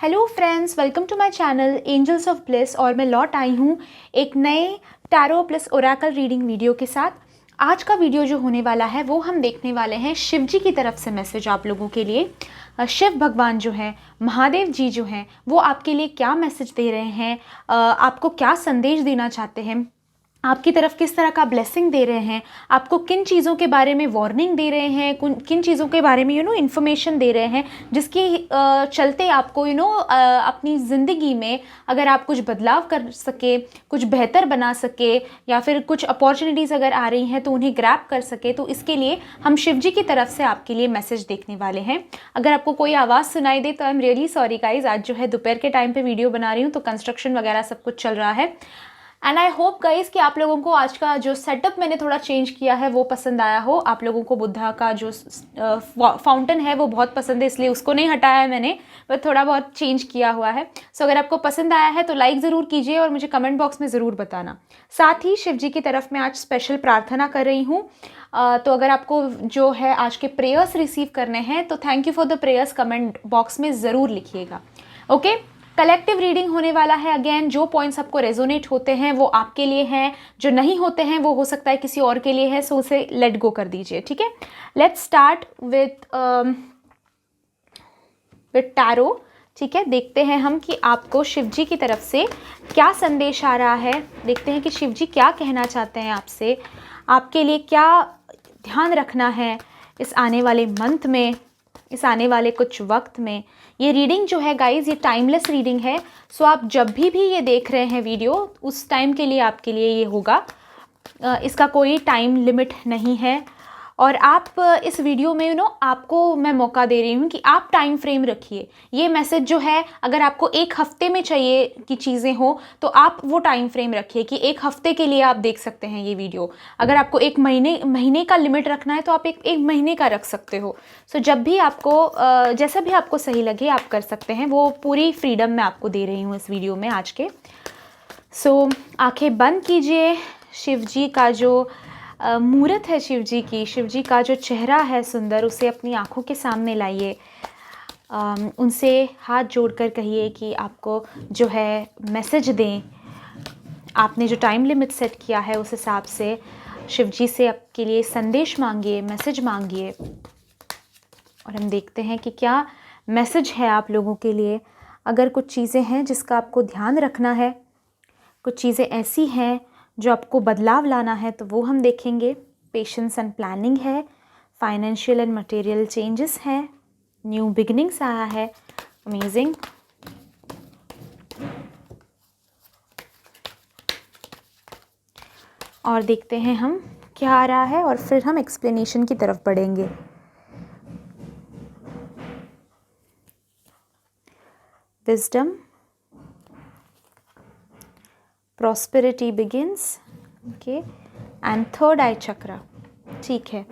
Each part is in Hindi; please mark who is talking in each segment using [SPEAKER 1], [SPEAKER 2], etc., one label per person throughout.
[SPEAKER 1] Hello friends, welcome to my channel angels of bliss. और मैं लौट आई हूँ एक नए tarot plus oracle reading video के साथ। आज का वीडियो जो होने वाला है वो हम देखने वाले हैं शिव जी की तरफ से मैसेज आप लोगों के लिए। शिव भगवान जो हैं, महादेव जी जो हैं, वो आपके लिए क्या मैसेज दे रहे हैं, आपको क्या संदेश देना चाहते हैं, आपकी तरफ किस तरह का ब्लेसिंग दे रहे हैं, आपको किन चीज़ों के बारे में वार्निंग दे रहे हैं, किन चीज़ों के बारे में इन्फॉर्मेशन दे रहे हैं जिसके चलते आपको अपनी ज़िंदगी में अगर आप कुछ बदलाव कर सके, कुछ बेहतर बना सके, या फिर कुछ अपॉर्चुनिटीज़ अगर आ रही हैं तो उन्हें ग्रैब कर सके। तो इसके लिए हम शिव जी की तरफ से आपके लिए मैसेज देखने वाले हैं। अगर आपको कोई आवाज़ सुनाई दे तो I am really sorry guys. आज जो है दोपहर के टाइम पे वीडियो बना रही हूँ तो कंस्ट्रक्शन वगैरह सब कुछ चल रहा है। एंड आई होप गाइज कि आप लोगों को आज का जो सेटअप मैंने थोड़ा चेंज किया है वो पसंद आया हो। आप लोगों को बुद्धा का जो फाउंटेन है वो बहुत पसंद है, इसलिए उसको नहीं हटाया है मैंने, बट थोड़ा बहुत चेंज किया हुआ है। सो अगर आपको पसंद आया है तो लाइक ज़रूर कीजिए और मुझे कमेंट बॉक्स में ज़रूर बताना। साथ ही शिव जी की तरफ मैं आज स्पेशल प्रार्थना कर रही हूँ। तो अगर आपको जो है आज के प्रेयर्स रिसीव करने हैं तो thank you for the prayers comment box में ज़रूर लिखिएगा। ओके, कलेक्टिव रीडिंग होने वाला है। अगेन, जो पॉइंट्स आपको रेजोनेट होते हैं वो आपके लिए हैं, जो नहीं होते हैं वो हो सकता है किसी और के लिए है, सो उसे लेट गो कर दीजिए। ठीक है, लेट्स स्टार्ट विथ टैरो। ठीक है, देखते हैं हम कि आपको शिव जी की तरफ से क्या संदेश आ रहा है। देखते हैं कि शिव जी क्या कहना चाहते हैं आपसे, आपके लिए क्या ध्यान रखना है इस आने वाले मंथ में, इस आने वाले कुछ वक्त में। ये रीडिंग जो है गाइज, ये टाइमलेस रीडिंग है। सो आप जब भी ये देख रहे हैं वीडियो, उस टाइम के लिए आपके लिए ये होगा। इसका कोई टाइम लिमिट नहीं है। और आप इस वीडियो में आपको मैं मौका दे रही हूँ कि आप टाइम फ्रेम रखिए। ये मैसेज जो है, अगर आपको एक हफ्ते में चाहिए कि चीज़ें हो तो आप वो टाइम फ्रेम रखिए कि एक हफ्ते के लिए आप देख सकते हैं ये वीडियो। अगर आपको एक महीने का लिमिट रखना है तो आप एक महीने का रख सकते हो। सो जब भी आपको जैसा भी आपको सही लगे आप कर सकते हैं। वो पूरी फ्रीडम मैं आपको दे रही हूँ इस वीडियो में आज के। सो आंखें बंद कीजिए। शिव जी का जो मूर्त है, शिव जी का जो चेहरा है सुंदर, उसे अपनी आँखों के सामने लाइए। उनसे हाथ जोड़कर कहिए कि आपको जो है मैसेज दें। आपने जो टाइम लिमिट सेट किया है उस हिसाब से शिव जी से आपके लिए संदेश मांगिए, मैसेज मांगिए। और हम देखते हैं कि क्या मैसेज है आप लोगों के लिए। अगर कुछ चीज़ें हैं जिसका आपको ध्यान रखना है, कुछ चीज़ें ऐसी हैं जो आपको बदलाव लाना है, तो वो हम देखेंगे। पेशेंस एंड प्लानिंग है, फाइनेंशियल एंड मटेरियल चेंजेस हैं, न्यू बिगिनिंग्स आया है, अमेजिंग। और देखते हैं हम क्या आ रहा है और फिर हम एक्सप्लेनेशन की तरफ बढ़ेंगे। Wisdom, prosperity begins, okay, and third eye chakra। ठीक है,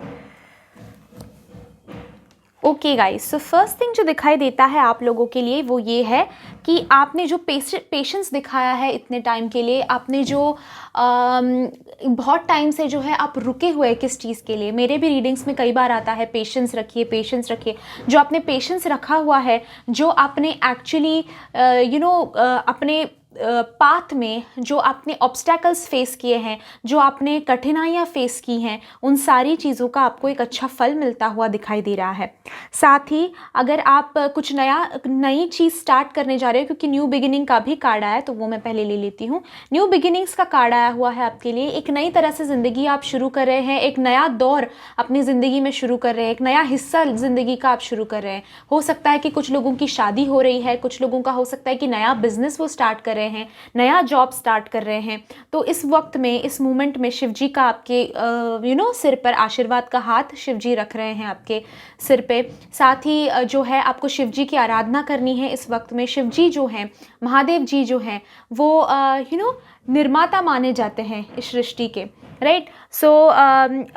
[SPEAKER 1] okay guys. So first thing जो दिखाई देता है आप लोगों के लिए वो ये है कि आपने जो पेशेंस दिखाया है इतने टाइम के लिए, आपने जो बहुत टाइम से जो है आप रुके हुए किस चीज़ के लिए। मेरे भी रीडिंग्स में कई बार आता है पेशेंस रखिए, पेशेंस रखिए। जो आपने पेशेंस रखा हुआ है, जो आपने एक्चुअली अपने पाथ में जो आपने ऑब्स्टैकल्स फेस किए हैं, जो आपने कठिनाइयाँ फेस की हैं, उन सारी चीज़ों का आपको एक अच्छा फल मिलता हुआ दिखाई दे रहा है। साथ ही अगर आप कुछ नई चीज़ स्टार्ट करने जा रहे हो, क्योंकि न्यू बिगिनिंग का भी कार्ड आया है तो वो मैं पहले ले लेती हूँ। न्यू बिगिनिंग्स का कार्ड आया हुआ है आपके लिए। एक नई तरह से ज़िंदगी आप शुरू कर रहे हैं, एक नया दौर अपनी ज़िंदगी में शुरू कर रहे हैं, एक नया हिस्सा ज़िंदगी का आप शुरू कर रहे हैं। हो सकता है कि कुछ लोगों की शादी हो रही है, कुछ लोगों का हो सकता है कि नया बिजनेस वो स्टार्ट कर रहे हैं, नया जॉब स्टार्ट कर रहे हैं। तो इस वक्त में, इस मोमेंट में शिव जी का आपके सिर पर आशीर्वाद का हाथ शिव जी रख रहे हैं आपके सिर पे। साथ ही जो है आपको शिव जी की आराधना करनी है इस वक्त में। शिव जी जो हैं, महादेव जी जो हैं, वो निर्माता माने जाते हैं इस सृष्टि के, राइट। सो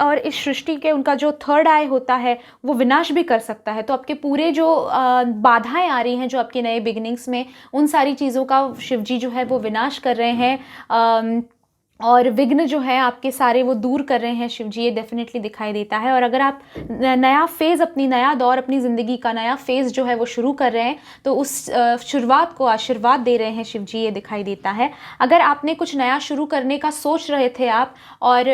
[SPEAKER 1] और इस सृष्टि के उनका जो थर्ड आई होता है वो विनाश भी कर सकता है। तो आपके पूरे जो बाधाएं आ रही हैं जो आपके नए बिगिनिंग्स में, उन सारी चीज़ों का शिव जी जो है वो विनाश कर रहे हैं। और विघ्न जो है आपके सारे वो दूर कर रहे हैं शिव जी, ये डेफिनेटली दिखाई देता है। और अगर आप नया फेज़, नया दौर अपनी ज़िंदगी का नया फेज़ जो है वो शुरू कर रहे हैं, तो उस शुरुआत को आशीर्वाद दे रहे हैं शिव जी, ये दिखाई देता है। अगर आपने कुछ नया शुरू करने का सोच रहे थे आप, और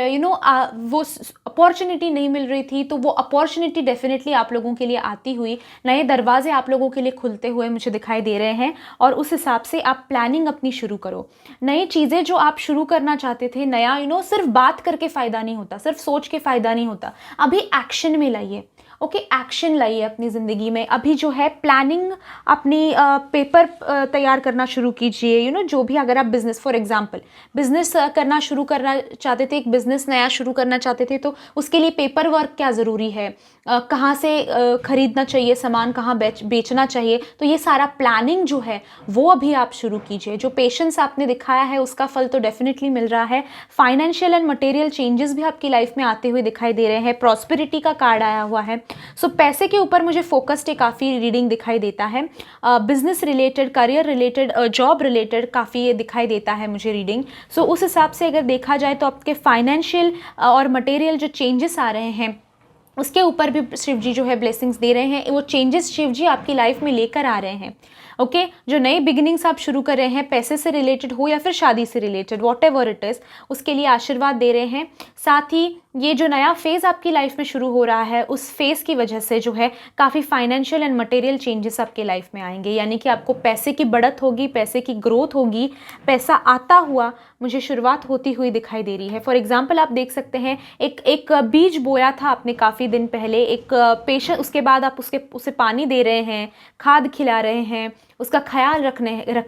[SPEAKER 1] वो अपॉर्चुनिटी नहीं मिल रही थी, तो वो अपॉर्चुनिटी डेफिनेटली आप लोगों के लिए आती हुई, नए दरवाजे आप लोगों के लिए खुलते हुए मुझे दिखाई दे रहे हैं। और उस हिसाब से आप प्लानिंग अपनी शुरू करो। नई चीज़ें जो आप शुरू करना चाहते थे, नया सिर्फ बात करके फ़ायदा नहीं होता, सिर्फ सोच के फ़ायदा नहीं होता, अभी एक्शन में लाइए। ओके, एक्शन लाइए अपनी ज़िंदगी में। अभी जो है प्लानिंग अपनी पेपर तैयार करना शुरू कीजिए। जो भी, अगर आप बिज़नेस, फॉर एग्जांपल बिज़नेस करना शुरू करना चाहते थे, एक बिज़नेस नया शुरू करना चाहते थे, तो उसके लिए पेपर वर्क क्या ज़रूरी है, कहाँ से ख़रीदना चाहिए सामान, कहाँ बेचना चाहिए, तो ये सारा प्लानिंग जो है वो अभी आप शुरू कीजिए। जो पेशेंस आपने दिखाया है उसका फल तो डेफिनेटली मिल रहा है। फाइनेंशियल एंड मटेरियल चेंजेस भी आपकी लाइफ में आते हुए दिखाई दे रहे हैं। प्रॉस्पेरिटी का कार्ड आया हुआ है। सो पैसे के ऊपर मुझे फोकस्ड काफ़ी रीडिंग दिखाई देता है। Business related, career related, job related काफ़ी ये दिखाई देता है मुझे रीडिंग। सो उस हिसाब से अगर देखा जाए तो आपके फाइनेंशियल और मटेरियल जो चेंजेस आ रहे हैं उसके ऊपर भी शिव जी जो है ब्लेसिंग्स दे रहे हैं। वो चेंजेस शिव जी आपकी लाइफ में लेकर आ रहे हैं। ओके, जो नई बिगिनिंग्स आप शुरू कर रहे हैं, पैसे से रिलेटेड हो या फिर शादी से related, what ever it is, उसके लिए आशीर्वाद दे रहे हैं। साथ ही ये जो नया फेज़ आपकी लाइफ में शुरू हो रहा है, उस फेज़ की वजह से जो है काफ़ी फाइनेंशियल एंड मटेरियल चेंजेस आपके लाइफ में आएंगे। यानी कि आपको पैसे की बढ़त होगी, पैसे की ग्रोथ होगी, पैसा आता हुआ मुझे शुरुआत होती हुई दिखाई दे रही है। फॉर एग्जाम्पल आप देख सकते हैं, एक बीज बोया था आपने काफ़ी दिन पहले, एक पेशेंट, उसके बाद आप उसे पानी दे रहे हैं, खाद खिला रहे हैं, उसका ख्याल रख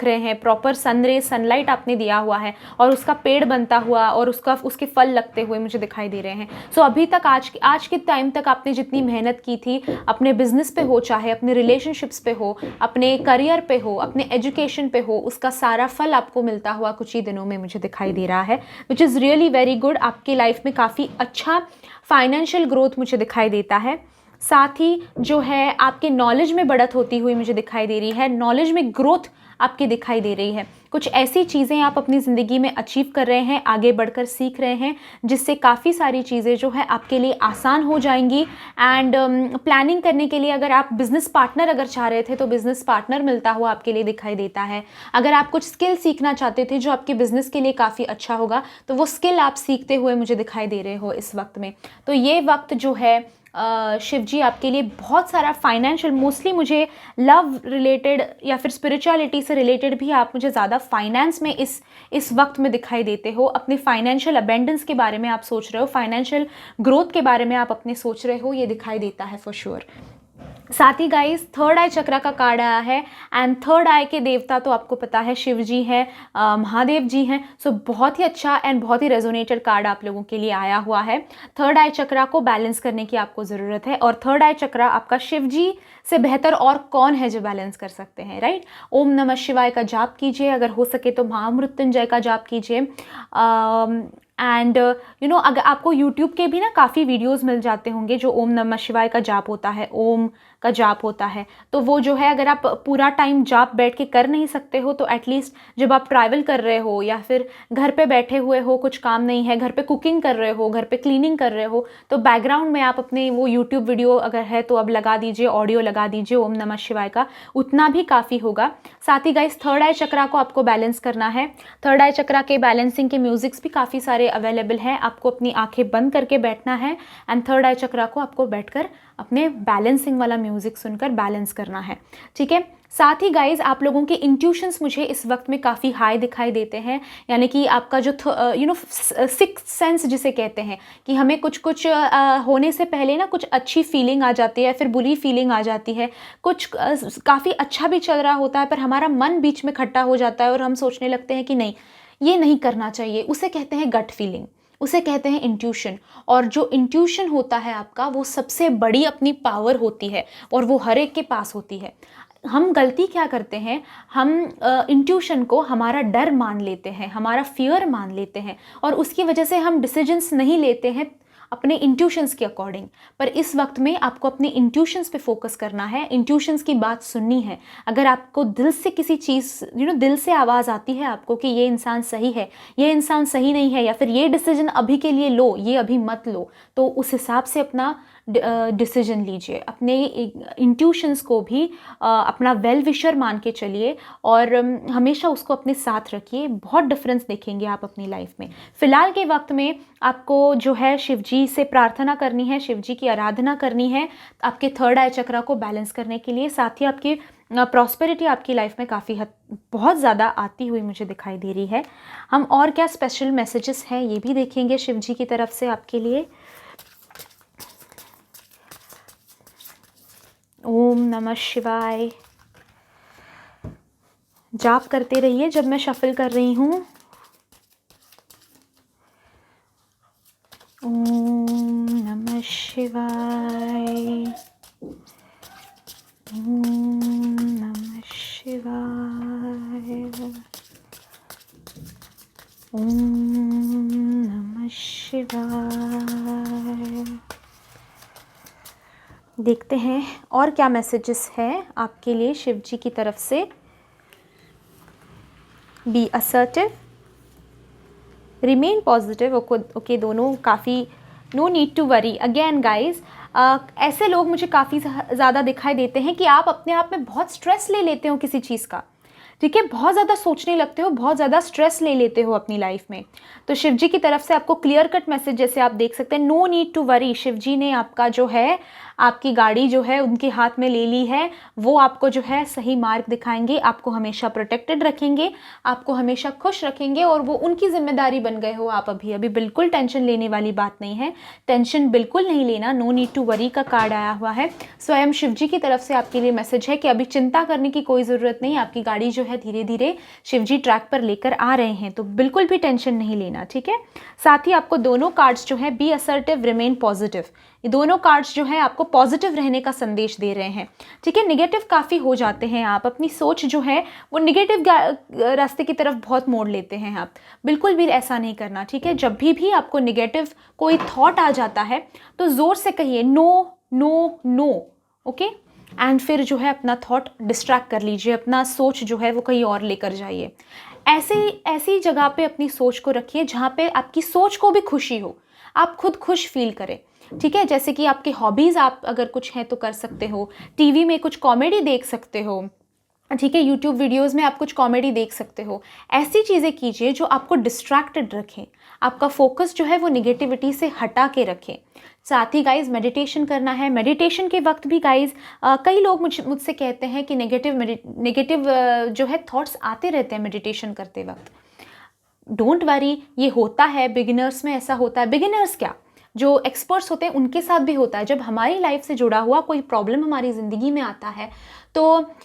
[SPEAKER 1] रहे हैं, प्रॉपर सनलाइट आपने दिया हुआ है, और उसका पेड़ बनता हुआ और उसके फल लगते हुए मुझे दिखाई दे रहे हैं। सो अभी तक आज के टाइम तक आपने जितनी मेहनत की थी, अपने बिजनेस पे हो, चाहे अपने रिलेशनशिप्स पे हो, अपने करियर पे हो, अपने एजुकेशन पे हो, उसका सारा फल आपको मिलता हुआ कुछ ही दिनों में मुझे दिखाई दे रहा है, which is really very good. आपकी लाइफ में काफ़ी अच्छा फाइनेंशियल ग्रोथ मुझे दिखाई देता है। साथ ही जो है आपके नॉलेज में बढ़त होती हुई मुझे दिखाई दे रही है, नॉलेज में ग्रोथ आपकी दिखाई दे रही है। कुछ ऐसी चीज़ें आप अपनी ज़िंदगी में अचीव कर रहे हैं, आगे बढ़कर सीख रहे हैं, जिससे काफ़ी सारी चीज़ें जो है आपके लिए आसान हो जाएंगी। एंड प्लानिंग करने के लिए अगर आप बिज़नेस पार्टनर अगर चाह रहे थे, तो बिज़नेस पार्टनर मिलता हुआ आपके लिए दिखाई देता है। अगर आप कुछ स्किल सीखना चाहते थे जो आपके बिज़नेस के लिए काफ़ी अच्छा होगा, तो वो स्किल आप सीखते हुए मुझे दिखाई दे रहे हो इस वक्त में। तो ये वक्त जो है शिव जी आपके लिए बहुत सारा फाइनेंशियल, मोस्टली मुझे लव रिलेटेड या फिर स्पिरिचुअलिटी से रिलेटेड भी आप मुझे ज़्यादा फाइनेंस में इस वक्त में दिखाई देते हो। अपने फाइनेंशियल अबेंडेंस के बारे में आप सोच रहे हो, फाइनेंशियल ग्रोथ के बारे में आप अपने सोच रहे हो, ये दिखाई देता है फॉर श्योर। साथ ही गाइस, थर्ड आई चक्रा का कार्ड आया है, एंड थर्ड आई के देवता तो आपको पता है शिव जी हैं, महादेव जी हैं। सो बहुत ही अच्छा एंड बहुत ही रेजोनेटेड कार्ड आप लोगों के लिए आया हुआ है। थर्ड आई चक्रा को बैलेंस करने की आपको ज़रूरत है, और थर्ड आई चक्रा आपका शिव जी से बेहतर और कौन है जो बैलेंस कर सकते हैं, राइट। ओम नमः शिवाय का जाप कीजिए, अगर हो सके तो महामृत्युंजय का जाप कीजिए। एंड अगर आपको यूट्यूब के भी ना काफ़ी वीडियोस मिल जाते होंगे जो ओम नमः शिवाय का जाप होता है, ओम का जाप होता है, तो वो जो है अगर आप पूरा टाइम जाप बैठ के कर नहीं सकते हो, तो एटलीस्ट जब आप ट्रैवल कर रहे हो या फिर घर पे बैठे हुए हो, कुछ काम नहीं है, घर पे कुकिंग कर रहे हो, घर पे क्लीनिंग कर रहे हो, तो बैकग्राउंड में आप अपने वो यूट्यूब वीडियो अगर है तो अब लगा दीजिए, ऑडियो लगा दीजिए ओम नमः शिवाय का, उतना भी काफ़ी होगा। साथ ही गाइस, थर्ड आई चक्रा को आपको बैलेंस करना है। थर्ड आई चक्रा के बैलेंसिंग के म्यूजिक्स भी काफ़ी सारे अवेलेबल हैं, आपको अपनी आंखें बंद करके बैठना है, एंड थर्ड आई चक्रा को आपको बैठकर अपने बैलेंसिंग वाला म्यूजिक सुनकर बैलेंस करना है, ठीक है। साथ ही गाइज, आप लोगों के इंट्यूशंस मुझे इस वक्त में काफ़ी हाई दिखाई देते हैं, यानी कि आपका जो सिक्स्थ सेंस जिसे कहते हैं, कि हमें कुछ होने से पहले ना कुछ अच्छी फीलिंग आ जाती है, फिर बुरी फीलिंग आ जाती है, कुछ काफ़ी अच्छा भी चल रहा होता है, पर हमारा मन बीच में खट्टा हो जाता है और हम सोचने लगते हैं कि नहीं, ये नहीं करना चाहिए। उसे कहते हैं गट फीलिंग, उसे कहते हैं इंट्यूशन। और जो इंट्यूशन होता है आपका, वो सबसे बड़ी अपनी पावर होती है, और वो हर एक के पास होती है। हम गलती क्या करते हैं, हम इंट्यूशन को हमारा डर मान लेते हैं, हमारा फियर मान लेते हैं, और उसकी वजह से हम डिसीजंस नहीं लेते हैं अपने इंट्यूशंस के अकॉर्डिंग। पर इस वक्त में आपको अपने इंट्यूशंस पे फोकस करना है, इंट्यूशंस की बात सुननी है। अगर आपको दिल से किसी चीज़ दिल से आवाज़ आती है आपको कि ये इंसान सही है, ये इंसान सही नहीं है, या फिर ये डिसीजन अभी के लिए लो, ये अभी मत लो, तो उस हिसाब से अपना डिसीजन लीजिए। अपने इंट्यूशंस को भी अपना वेल विशर मान के चलिए और हमेशा उसको अपने साथ रखिए। बहुत डिफरेंस देखेंगे आप अपनी लाइफ में। फ़िलहाल के वक्त में आपको जो है शिव जी से प्रार्थना करनी है, शिव जी की आराधना करनी है आपके थर्ड आई चक्रा को बैलेंस करने के लिए। साथ ही आपकी प्रॉस्पेरिटी आपकी लाइफ में काफ़ी बहुत ज़्यादा आती हुई मुझे दिखाई दे रही है। हम और क्या स्पेशल मैसेजेस हैं ये भी देखेंगे शिव जी की तरफ से आपके लिए। ओम नमः शिवाय। जाप करते रहिए जब मैं शफल कर रही हूँ। ओम नमः शिवाय, ओम नमः शिवाय, ओम नमः शिवाय। देखते हैं और क्या मैसेजेस हैं आपके लिए शिव जी की तरफ से। Be assertive, remain positive. Okay, दोनों काफ़ी, no need to worry. Again guys, ऐसे लोग मुझे काफ़ी ज़्यादा दिखाई देते हैं कि आप अपने आप में बहुत स्ट्रेस ले लेते हो किसी चीज़ का, ठीक है, बहुत ज़्यादा सोचने लगते हो, बहुत ज़्यादा स्ट्रेस ले लेते हो अपनी लाइफ में। तो शिव जी की तरफ से आपको क्लियर कट मैसेज, जैसे आप देख सकते हैं, no need to worry. Shiv ji ने आपका जो है, आपकी गाड़ी जो है उनके हाथ में ले ली है, वो आपको जो है सही मार्ग दिखाएंगे, आपको हमेशा प्रोटेक्टेड रखेंगे, आपको हमेशा खुश रखेंगे, और वो उनकी जिम्मेदारी बन गए हो आप। अभी बिल्कुल टेंशन लेने वाली बात नहीं है, टेंशन बिल्कुल नहीं लेना। नो नीड टू वरी का कार्ड आया हुआ है। स्वयं शिव जी की तरफ से आपके लिए मैसेज है कि अभी चिंता करने की कोई ज़रूरत नहीं, आपकी गाड़ी जो है धीरे धीरे शिव जी ट्रैक पर लेकर आ रहे हैं, तो बिल्कुल भी टेंशन नहीं लेना, ठीक है। साथ ही आपको दोनों कार्ड्स जो है, बी असर्टिव, रिमेन पॉजिटिव, ये दोनों कार्ड्स जो है आपको पॉजिटिव रहने का संदेश दे रहे हैं, ठीक है। निगेटिव काफ़ी हो जाते हैं आप, अपनी सोच जो है वो निगेटिव रास्ते की तरफ बहुत मोड़ लेते हैं आप, बिल्कुल भी ऐसा नहीं करना, ठीक है। जब भी आपको निगेटिव कोई थॉट आ जाता है तो ज़ोर से कहिए no no no, okay, and फिर जो है अपना थॉट डिस्ट्रैक्ट कर लीजिए, अपना सोच जो है वो कहीं और लेकर जाइए। ऐसी जगह पे अपनी सोच को रखिए जहाँ पे आपकी सोच को भी खुशी हो, आप खुद खुश फील करें, ठीक है। जैसे कि आपकी हॉबीज़ आप अगर कुछ हैं तो कर सकते हो, टीवी में कुछ कॉमेडी देख सकते हो, ठीक है, यूट्यूब वीडियोस में आप कुछ कॉमेडी देख सकते हो। ऐसी चीज़ें कीजिए जो आपको डिस्ट्रैक्टेड रखें, आपका फोकस जो है वो निगेटिविटी से हटा के रखें। साथ ही गाइज मेडिटेशन करना है। मेडिटेशन के वक्त भी गाइज कई लोग मुझसे कहते हैं कि नेगेटिव जो है थॉट्स आते रहते हैं मेडिटेशन करते वक्त। डोंट वरी, ये होता है, बिगिनर्स में ऐसा होता है। बिगिनर्स क्या, जो एक्सपर्ट्स होते हैं उनके साथ भी होता है। जब हमारी लाइफ से जुड़ा हुआ कोई प्रॉब्लम हमारी ज़िंदगी में आता है तो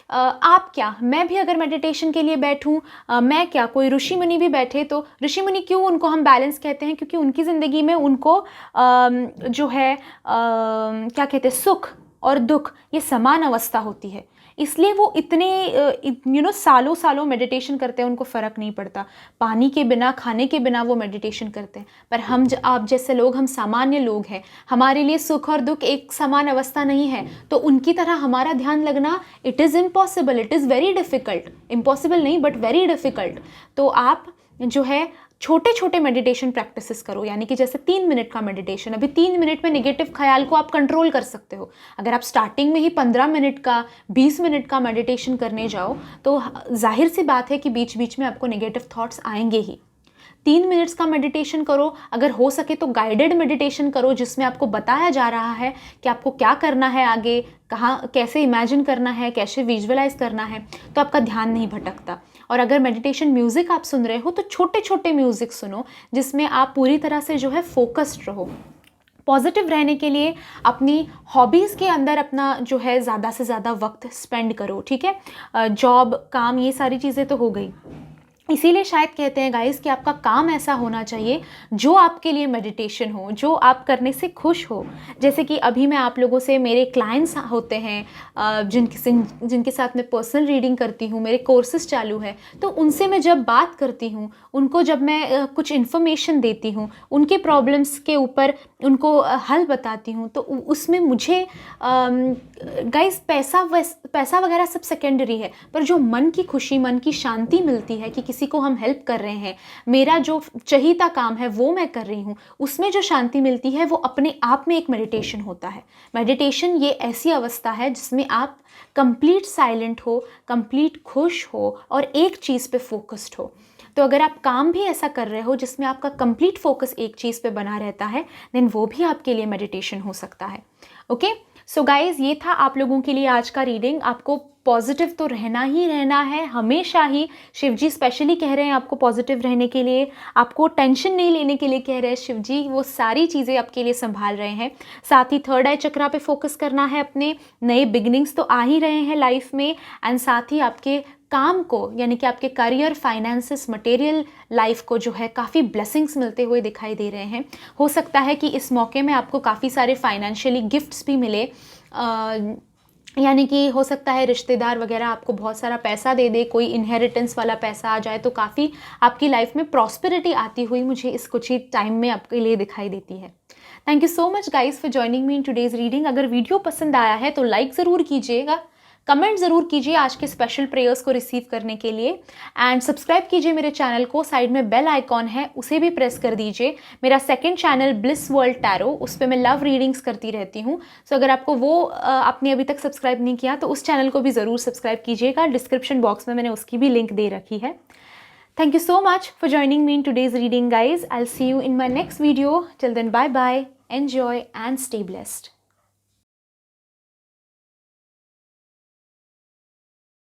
[SPEAKER 1] आप क्या, मैं भी अगर मेडिटेशन के लिए बैठूं, मैं क्या, कोई ऋषि मुनि भी बैठे, तो ऋषि मुनि क्यों उनको हम बैलेंस कहते हैं, क्योंकि उनकी ज़िंदगी में उनको जो है क्या कहते हैं, सुख और दुख ये समान अवस्था होती है, इसलिए वो इतने सालों सालों मेडिटेशन करते हैं, उनको फ़र्क नहीं पड़ता। पानी के बिना, खाने के बिना वो मेडिटेशन करते हैं। पर आप जैसे लोग, हम सामान्य लोग हैं, हमारे लिए सुख और दुख एक समान अवस्था नहीं है, तो उनकी तरह हमारा ध्यान लगना it is impossible, it is very difficult. Impossible नहीं बट वेरी डिफ़िकल्ट। तो आप जो है छोटे छोटे मेडिटेशन प्रैक्टिसेस करो, यानी कि जैसे 3 मिनट का मेडिटेशन। अभी 3 मिनट में नेगेटिव ख्याल को आप कंट्रोल कर सकते हो। अगर आप स्टार्टिंग में ही 15 मिनट का, 20 मिनट का मेडिटेशन करने जाओ तो जाहिर सी बात है कि बीच बीच में आपको नेगेटिव थॉट्स आएंगे ही। 3 मिनट्स का मेडिटेशन करो, अगर हो सके तो गाइडेड मेडिटेशन करो, जिसमें आपको बताया जा रहा है कि आपको क्या करना है आगे, कहाँ कैसे इमेजिन करना है, कैसे विजुअलाइज करना है, तो आपका ध्यान नहीं भटकता। और अगर मेडिटेशन म्यूज़िक आप सुन रहे हो तो छोटे छोटे म्यूज़िक सुनो, जिसमें आप पूरी तरह से जो है फोकस्ड रहो। पॉजिटिव रहने के लिए अपनी हॉबीज़ के अंदर अपना जो है ज़्यादा से ज़्यादा वक्त स्पेंड करो, ठीक है। जॉब, काम, ये सारी चीज़ें तो हो गई। इसीलिए शायद कहते हैं गाइस कि आपका काम ऐसा होना चाहिए जो आपके लिए मेडिटेशन हो, जो आप करने से खुश हो। जैसे कि अभी मैं आप लोगों से, मेरे क्लाइंट्स होते हैं जिनके साथ मैं पर्सनल रीडिंग करती हूँ, मेरे कोर्सेज चालू है, तो उनसे मैं जब बात करती हूँ, उनको जब मैं कुछ इन्फॉर्मेशन देती हूँ, उनके प्रॉब्लम्स के ऊपर उनको हल बताती हूँ, तो उसमें मुझे गाइस पैसा वगैरह सब सेकेंडरी है, पर जो मन की खुशी, मन की शांति मिलती है कि किसी को हम हेल्प कर रहे हैं, मेरा जो चहीता काम है वो मैं कर रही हूँ, उसमें जो शांति मिलती है वो अपने आप में एक मेडिटेशन होता है। मेडिटेशन ये ऐसी अवस्था है जिसमें आप कंप्लीट साइलेंट हो, कंप्लीट खुश हो और एक चीज़ पे फोकस्ड हो। तो अगर आप काम भी ऐसा कर रहे हो जिसमें आपका कंप्लीट फोकस एक चीज़ पे बना रहता है, देन वो भी आपके लिए मेडिटेशन हो सकता है। ओके, सो गाइज, ये था आप लोगों के लिए आज का रीडिंग। आपको पॉजिटिव तो रहना ही रहना है हमेशा ही। शिवजी स्पेशली कह रहे हैं आपको पॉजिटिव रहने के लिए, आपको टेंशन नहीं लेने के लिए कह रहे हैं शिवजी, वो सारी चीज़ें आपके लिए संभाल रहे हैं। साथ ही थर्ड आई चक्रा पे फोकस करना है, अपने नए बिगनिंग्स तो आ ही रहे हैं लाइफ में, एंड साथ ही आपके काम को, यानी कि आपके करियर, फाइनेंसेस, मटेरियल लाइफ को जो है काफ़ी ब्लेसिंग्स मिलते हुए दिखाई दे रहे हैं। हो सकता है कि इस मौके में आपको काफ़ी सारे फाइनेंशियली गिफ्ट्स भी मिले, यानी कि हो सकता है रिश्तेदार वगैरह आपको बहुत सारा पैसा दे दे, कोई इनहेरिटेंस वाला पैसा आ जाए, तो काफ़ी आपकी लाइफ में प्रॉस्पेरिटी आती हुई मुझे इस कुछ ही टाइम में आपके लिए दिखाई देती है। Thank you so much guys for joining me in today's reading. अगर वीडियो पसंद आया है तो लाइक ज़रूर कीजिएगा, कमेंट ज़रूर कीजिए आज के स्पेशल प्रेयर्स को रिसीव करने के लिए, एंड सब्सक्राइब कीजिए मेरे चैनल को। साइड में बेल आइकॉन है, उसे भी प्रेस कर दीजिए। मेरा second channel bliss world tarot, उस पर मैं लव रीडिंग्स करती रहती हूँ। सो अगर आपको वो आपने अभी तक सब्सक्राइब नहीं किया तो उस चैनल को भी ज़रूर सब्सक्राइब कीजिएगा। डिस्क्रिप्शन बॉक्स में मैंने उसकी भी लिंक दे रखी है। Thank you so much for joining me in today's reading, guys. I'll see you in my next video. Till then, bye bye. Enjoy and stay blessed.